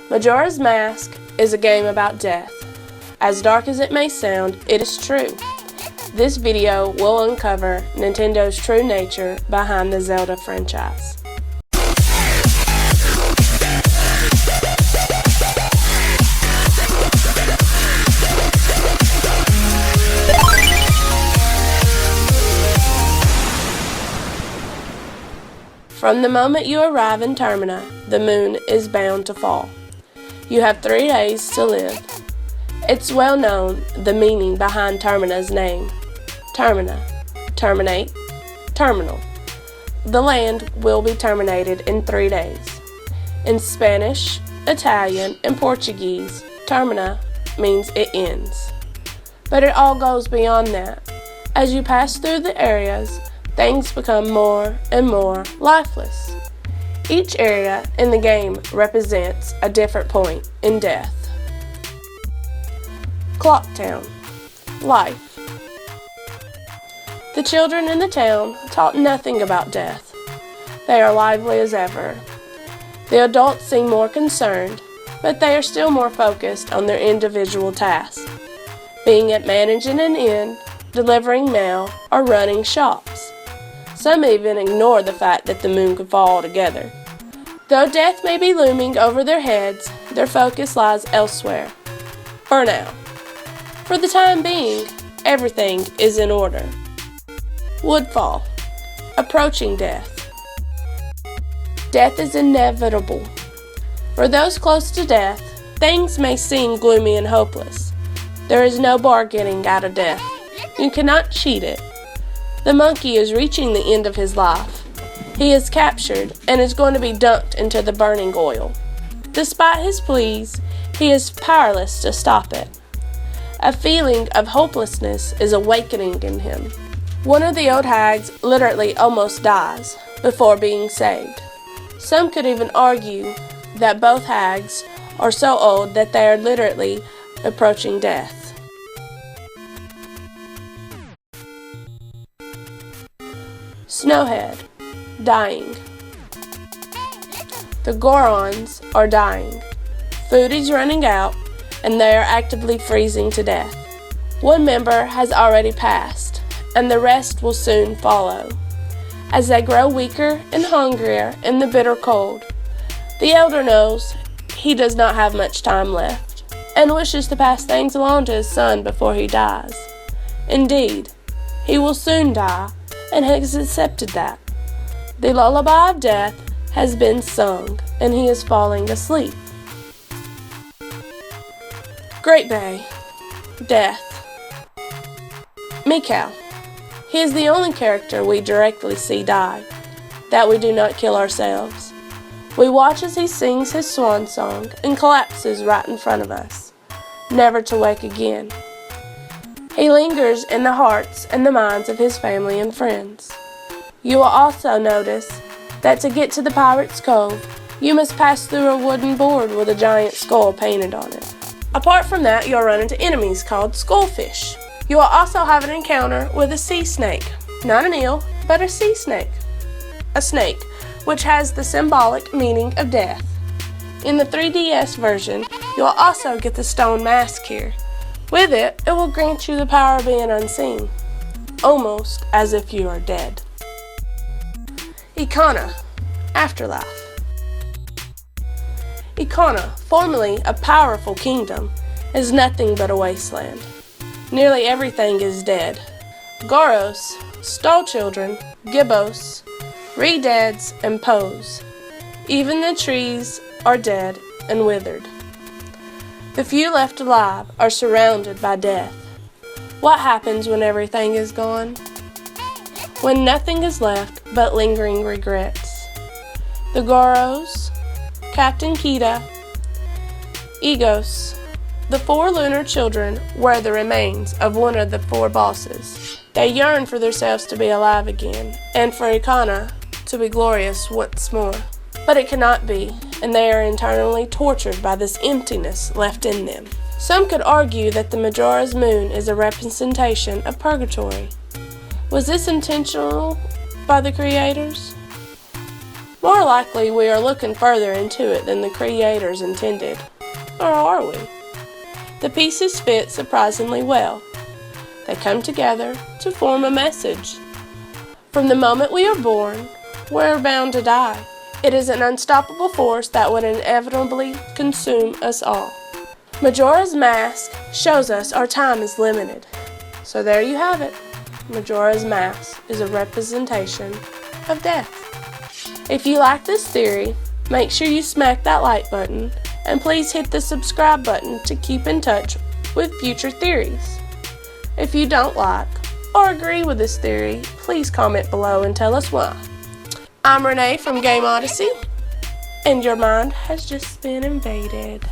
Majora's Mask is a game about death. As dark as it may sound, it is true. This video will uncover Nintendo's true nature behind the Zelda franchise. From the moment you arrive in Termina, the moon is bound to fall. You have 3 days to live. It's well known the meaning behind Termina's name. Termina, terminate, terminal. The land will be terminated in 3 days. In Spanish, Italian, and Portuguese, termina means it ends. But it all goes beyond that. As you pass through the areas, things become more and more lifeless. Each area in the game represents a different point in death. Clock Town. Life. The children in the town taught nothing about death. They are lively as ever. The adults seem more concerned, but they are still more focused on their individual tasks, being at managing an inn, delivering mail, or running shops. Some even ignore the fact that the moon could fall altogether. Though death may be looming over their heads, their focus lies elsewhere. For now. For the time being, everything is in order. Woodfall. Approaching death. Death is inevitable. For those close to death, things may seem gloomy and hopeless. There is no bargaining out of death. You cannot cheat it. The monkey is reaching the end of his life. He is captured and is going to be dunked into the burning oil. Despite his pleas, he is powerless to stop it. A feeling of hopelessness is awakening in him. One of the old hags literally almost dies before being saved. Some could even argue that both hags are so old that they are literally approaching death. Snowhead. Dying. The Gorons are dying. Food is running out, and they are actively freezing to death. One member has already passed, and the rest will soon follow. As they grow weaker and hungrier in the bitter cold, the elder knows he does not have much time left, and wishes to pass things along to his son before he dies. Indeed, he will soon die, and has accepted that. The lullaby of death has been sung, and he is falling asleep. Great Bay. Death. Macau. He is the only character we directly see die, that we do not kill ourselves. We watch as he sings his swan song and collapses right in front of us, never to wake again. He lingers in the hearts and the minds of his family and friends. You will also notice that to get to the Pirate's Cove, you must pass through a wooden board with a giant skull painted on it. Apart from that, you'll run into enemies called skullfish. You will also have an encounter with a sea snake. Not an eel, but a sea snake. A snake, which has the symbolic meaning of death. In the 3DS version, you will also get the stone mask here. With it, it will grant you the power of being unseen, almost as if you are dead. Econo. Afterlife. Econo, formerly a powerful kingdom, is nothing but a wasteland. Nearly everything is dead. Goros, stall children, gibbos, re-deads, and pose. Even the trees are dead and withered. The few left alive are surrounded by death. What happens when everything is gone? When nothing is left but lingering regrets. The Goros, Captain Kita, Egos, the 4 lunar children were the remains of one of the 4 bosses. They yearn for themselves to be alive again, and for Econo to be glorious once more. But it cannot be, and they are internally tortured by this emptiness left in them. Some could argue that the Majora'S moon is a representation of purgatory. Was this intentional by the creators? More likely, we are looking further into it than the creators intended. Or are we? The pieces fit surprisingly well. They come together to form a message. From the moment we are born, we're bound to die. It is an unstoppable force that would inevitably consume us all. Majora'S mask shows us our time is limited. So there you have it. Majora'S mask is a representation of death. If you like this theory, make sure you smack that like button, and please hit the subscribe button to keep in touch with future theories. If you don't like or agree with this theory, please comment below and tell us why. I'm Renee from GameOdyssey, and your mind has just been invaded.